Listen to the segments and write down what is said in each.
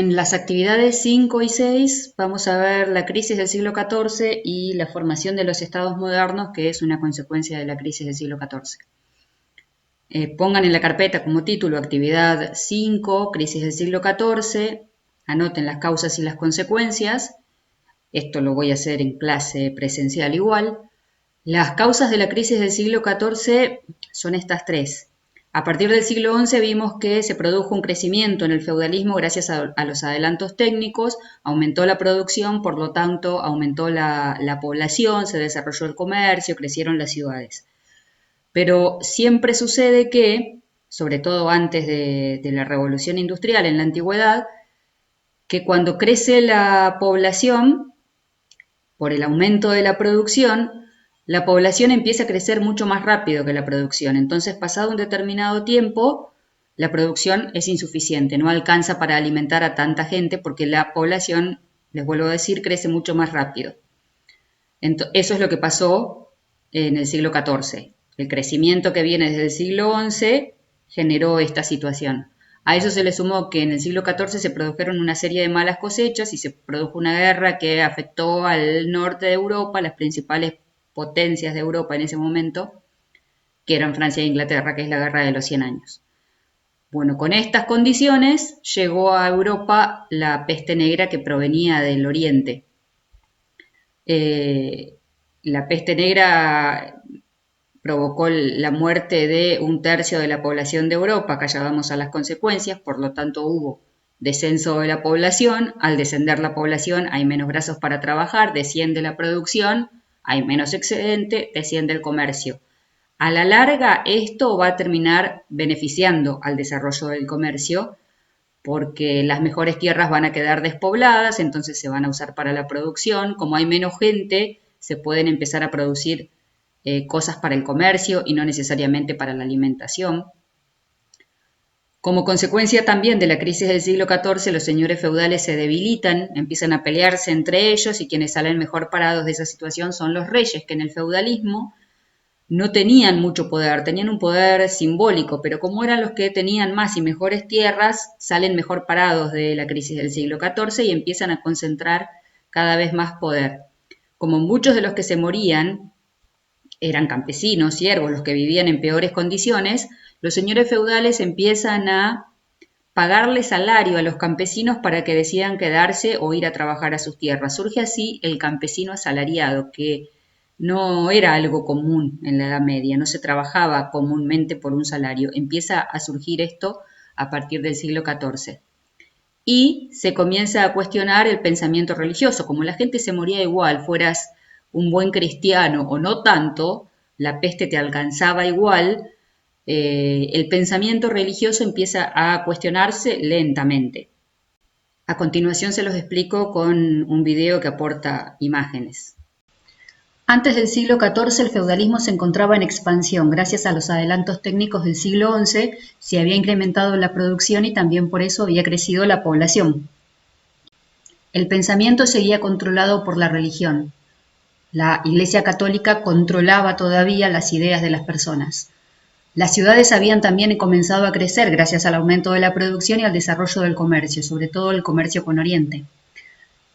En las actividades 5 y 6 vamos a ver la crisis del siglo XIV y la formación de los estados modernos, que es una consecuencia de la crisis del siglo XIV. Pongan en la carpeta como título actividad 5, crisis del siglo XIV, anoten las causas y las consecuencias. Esto lo voy a hacer en clase presencial igual. Las causas de la crisis del siglo XIV son estas tres. A partir del siglo XI vimos que se produjo un crecimiento en el feudalismo gracias a los adelantos técnicos, aumentó la producción, por lo tanto aumentó la población, se desarrolló el comercio, crecieron las ciudades. Pero siempre sucede que, sobre todo antes de la revolución industrial en la antigüedad, que cuando crece la población, por el aumento de la producción, la población empieza a crecer mucho más rápido que la producción. Entonces, pasado un determinado tiempo, la producción es insuficiente, no alcanza para alimentar a tanta gente porque la población, les vuelvo a decir, crece mucho más rápido. Eso es lo que pasó en el siglo XIV. El crecimiento que viene desde el siglo XI generó esta situación. A eso se le sumó que en el siglo XIV se produjeron una serie de malas cosechas y se produjo una guerra que afectó al norte de Europa, las principales potencias de Europa en ese momento, que eran Francia e Inglaterra, que es la guerra de los 100 años. Bueno, con estas condiciones llegó a Europa la peste negra que provenía del oriente. La peste negra provocó la muerte de 1/3 de la población de Europa, acá ya vamos a las consecuencias, por lo tanto hubo descenso de la población, al descender la población hay menos brazos para trabajar, desciende la producción, hay menos excedente, desciende el comercio. A la larga esto va a terminar beneficiando al desarrollo del comercio porque las mejores tierras van a quedar despobladas, entonces se van a usar para la producción, como hay menos gente, se pueden empezar a producir cosas para el comercio y no necesariamente para la alimentación. Como consecuencia también de la crisis del siglo XIV, los señores feudales se debilitan, empiezan a pelearse entre ellos y quienes salen mejor parados de esa situación son los reyes, que en el feudalismo no tenían mucho poder, tenían un poder simbólico, pero como eran los que tenían más y mejores tierras, salen mejor parados de la crisis del siglo XIV y empiezan a concentrar cada vez más poder. Como muchos de los que se morían eran campesinos, siervos, los que vivían en peores condiciones, los señores feudales empiezan a pagarle salario a los campesinos para que decidan quedarse o ir a trabajar a sus tierras. Surge así el campesino asalariado, que no era algo común en la Edad Media, no se trabajaba comúnmente por un salario. Empieza a surgir esto a partir del siglo XIV. Y se comienza a cuestionar el pensamiento religioso. Como la gente se moría igual, fueras un buen cristiano o no tanto, la peste te alcanzaba igual, el pensamiento religioso empieza a cuestionarse lentamente. A continuación se los explico con un video que aporta imágenes. Antes del siglo XIV el feudalismo se encontraba en expansión. Gracias a los adelantos técnicos del siglo XI se había incrementado la producción y también por eso había crecido la población. El pensamiento seguía controlado por la religión. La Iglesia Católica controlaba todavía las ideas de las personas. Las ciudades habían también comenzado a crecer gracias al aumento de la producción y al desarrollo del comercio, sobre todo el comercio con Oriente.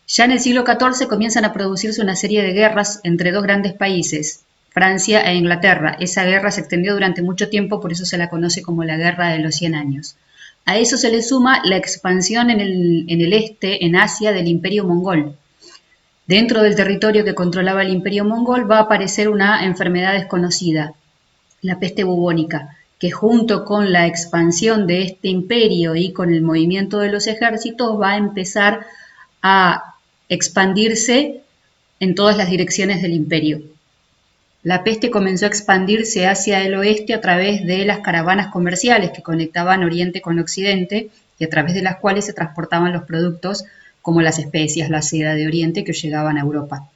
Ya en el siglo XIV comienzan a producirse una serie de guerras entre dos grandes países, Francia e Inglaterra. Esa guerra se extendió durante mucho tiempo, por eso se la conoce como la Guerra de los 100 años. A eso se le suma la expansión en el este, en Asia, del Imperio Mongol. Dentro del territorio que controlaba el Imperio Mongol va a aparecer una enfermedad desconocida, la peste bubónica, que junto con la expansión de este imperio y con el movimiento de los ejércitos va a empezar a expandirse en todas las direcciones del imperio. La peste comenzó a expandirse hacia el oeste a través de las caravanas comerciales que conectaban Oriente con Occidente y a través de las cuales se transportaban los productos como las especias, la seda de Oriente que llegaban a Europa.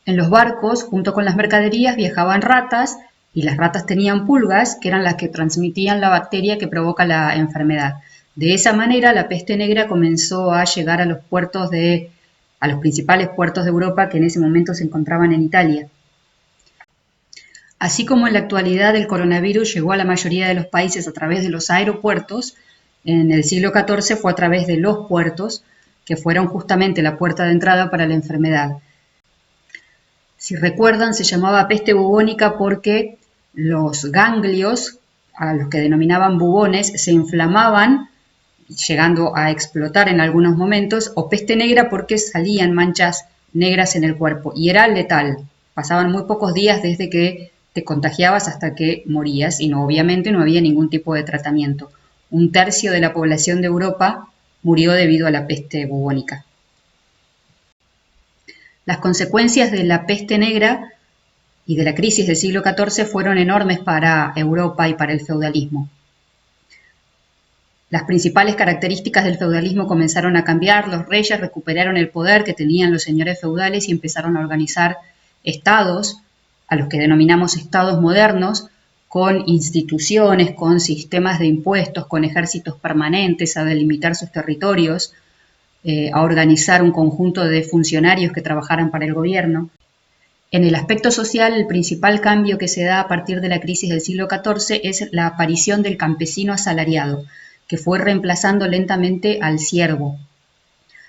En los barcos, junto con las mercaderías, viajaban ratas y las ratas tenían pulgas, que eran las que transmitían la bacteria que provoca la enfermedad. De esa manera, la peste negra comenzó a llegar a los principales puertos de Europa que en ese momento se encontraban en Italia. Así como en la actualidad el coronavirus llegó a la mayoría de los países a través de los aeropuertos, en el siglo XIV fue a través de los puertos, que fueron justamente la puerta de entrada para la enfermedad. Si recuerdan, se llamaba peste bubónica porque los ganglios, a los que denominaban bubones, se inflamaban, llegando a explotar en algunos momentos, o peste negra porque salían manchas negras en el cuerpo y era letal. Pasaban muy pocos días desde que te contagiabas hasta que morías y no, obviamente no había ningún tipo de tratamiento. Un tercio de la población de Europa murió debido a la peste bubónica. Las consecuencias de la peste negra y de la crisis del siglo XIV fueron enormes para Europa y para el feudalismo. Las principales características del feudalismo comenzaron a cambiar, los reyes recuperaron el poder que tenían los señores feudales y empezaron a organizar estados, a los que denominamos estados modernos, con instituciones, con sistemas de impuestos, con ejércitos permanentes, a delimitar sus territorios, a organizar un conjunto de funcionarios que trabajaran para el gobierno. En el aspecto social, el principal cambio que se da a partir de la crisis del siglo XIV es la aparición del campesino asalariado, que fue reemplazando lentamente al siervo.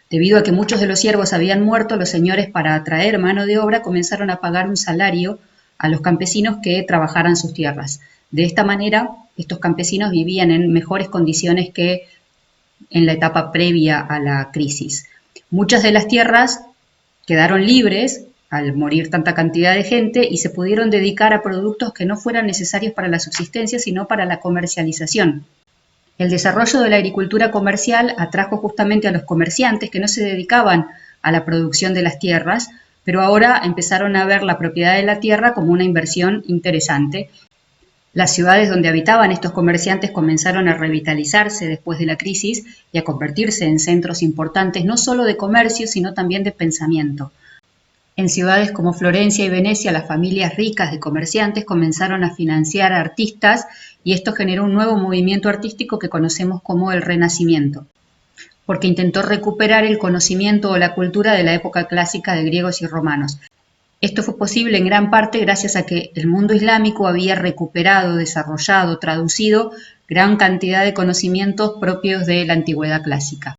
Debido a que muchos de los siervos habían muerto, los señores, para atraer mano de obra, comenzaron a pagar un salario a los campesinos que trabajaran sus tierras. De esta manera, estos campesinos vivían en mejores condiciones que en la etapa previa a la crisis. Muchas de las tierras quedaron libres al morir tanta cantidad de gente y se pudieron dedicar a productos que no fueran necesarios para la subsistencia, sino para la comercialización. El desarrollo de la agricultura comercial atrajo justamente a los comerciantes que no se dedicaban a la producción de las tierras, pero ahora empezaron a ver la propiedad de la tierra como una inversión interesante. Las ciudades donde habitaban estos comerciantes comenzaron a revitalizarse después de la crisis y a convertirse en centros importantes no solo de comercio, sino también de pensamiento. En ciudades como Florencia y Venecia, las familias ricas de comerciantes comenzaron a financiar a artistas y esto generó un nuevo movimiento artístico que conocemos como el Renacimiento, porque intentó recuperar el conocimiento o la cultura de la época clásica de griegos y romanos. Esto fue posible en gran parte gracias a que el mundo islámico había recuperado, desarrollado, traducido gran cantidad de conocimientos propios de la antigüedad clásica.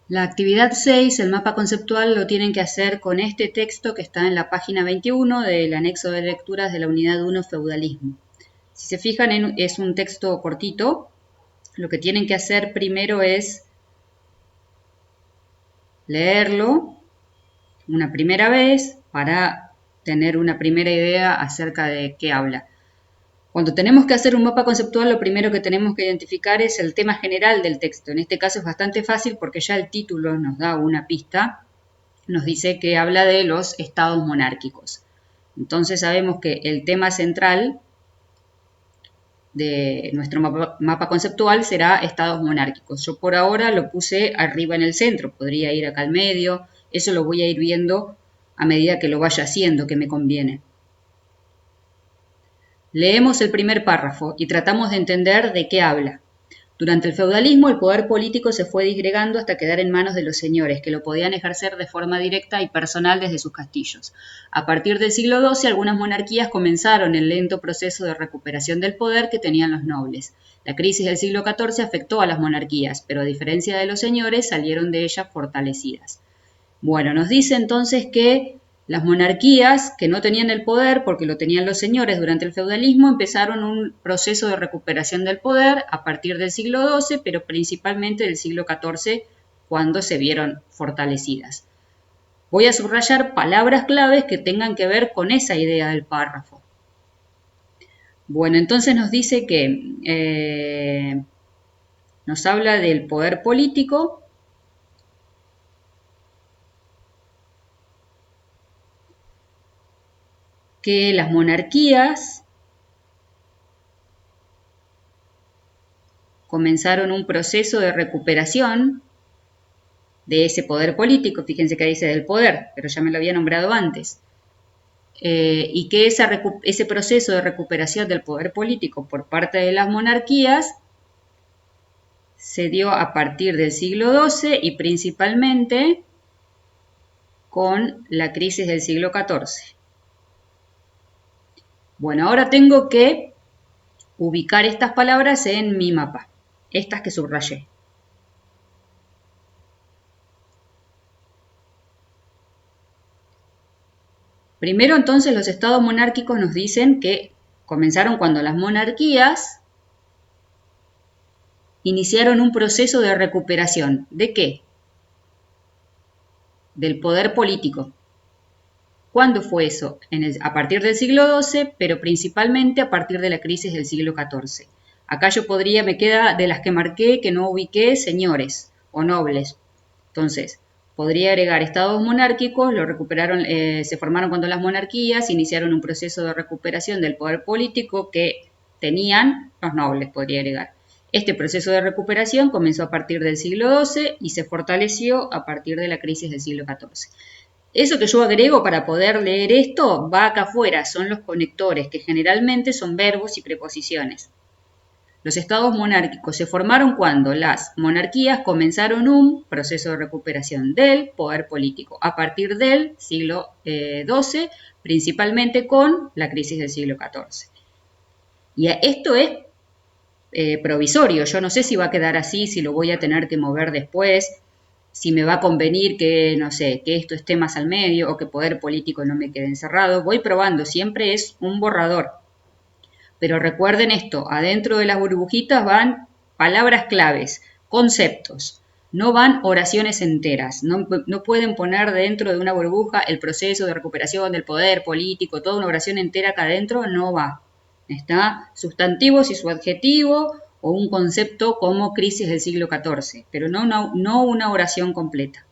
La actividad 6, el mapa conceptual, lo tienen que hacer con este texto que está en la página 21 del anexo de lecturas de la unidad 1, feudalismo. Si se fijan, es un texto cortito. Lo que tienen que hacer primero es leerlo una primera vez para tener una primera idea acerca de qué habla. Cuando tenemos que hacer un mapa conceptual, lo primero que tenemos que identificar es el tema general del texto. En este caso es bastante fácil porque ya el título nos da una pista, nos dice que habla de los estados monárquicos. Entonces sabemos que el tema central de nuestro mapa conceptual será estados monárquicos. Yo por ahora lo puse arriba en el centro, podría ir acá al medio, eso lo voy a ir viendo a medida que lo vaya haciendo, que me conviene. Leemos el primer párrafo y tratamos de entender de qué habla. Durante el feudalismo, el poder político se fue disgregando hasta quedar en manos de los señores, que lo podían ejercer de forma directa y personal desde sus castillos. A partir del siglo XII, algunas monarquías comenzaron el lento proceso de recuperación del poder que tenían los nobles. La crisis del siglo XIV afectó a las monarquías, pero a diferencia de los señores, salieron de ellas fortalecidas. Bueno, nos dice entonces que las monarquías que no tenían el poder, porque lo tenían los señores durante el feudalismo, empezaron un proceso de recuperación del poder a partir del siglo XII, pero principalmente del siglo XIV, cuando se vieron fortalecidas. Voy a subrayar palabras claves que tengan que ver con esa idea del párrafo. Bueno, entonces nos dice que nos habla del poder político, que las monarquías comenzaron un proceso de recuperación de ese poder político, fíjense que dice del poder, pero ya me lo había nombrado antes, y que ese proceso de recuperación del poder político por parte de las monarquías se dio a partir del siglo XII y principalmente con la crisis del siglo XIV. Bueno, ahora tengo que ubicar estas palabras en mi mapa, estas que subrayé. Primero entonces los estados monárquicos nos dicen que comenzaron cuando las monarquías iniciaron un proceso de recuperación. ¿De qué? Del poder político. ¿Cuándo fue eso? A partir del siglo XII, pero principalmente a partir de la crisis del siglo XIV. Acá me queda de las que marqué que no ubiqué señores o nobles. Entonces, podría agregar estados monárquicos, se formaron cuando las monarquías iniciaron un proceso de recuperación del poder político que tenían los nobles, podría agregar. Este proceso de recuperación comenzó a partir del siglo XII y se fortaleció a partir de la crisis del siglo XIV. Eso que yo agrego para poder leer esto va acá afuera, son los conectores, que generalmente son verbos y preposiciones. Los estados monárquicos se formaron cuando las monarquías comenzaron un proceso de recuperación del poder político a partir del siglo XII, principalmente con la crisis del siglo XIV. Y esto es provisorio, yo no sé si va a quedar así, si lo voy a tener que mover después, si me va a convenir que, no sé, que esto esté más al medio o que poder político no me quede encerrado. Voy probando, siempre es un borrador. Pero recuerden esto, adentro de las burbujitas van palabras claves, conceptos, no van oraciones enteras, no pueden poner dentro de una burbuja el proceso de recuperación del poder político, toda una oración entera acá adentro no va. Está sustantivos y su adjetivo o un concepto como crisis del siglo XIV, pero no una oración completa.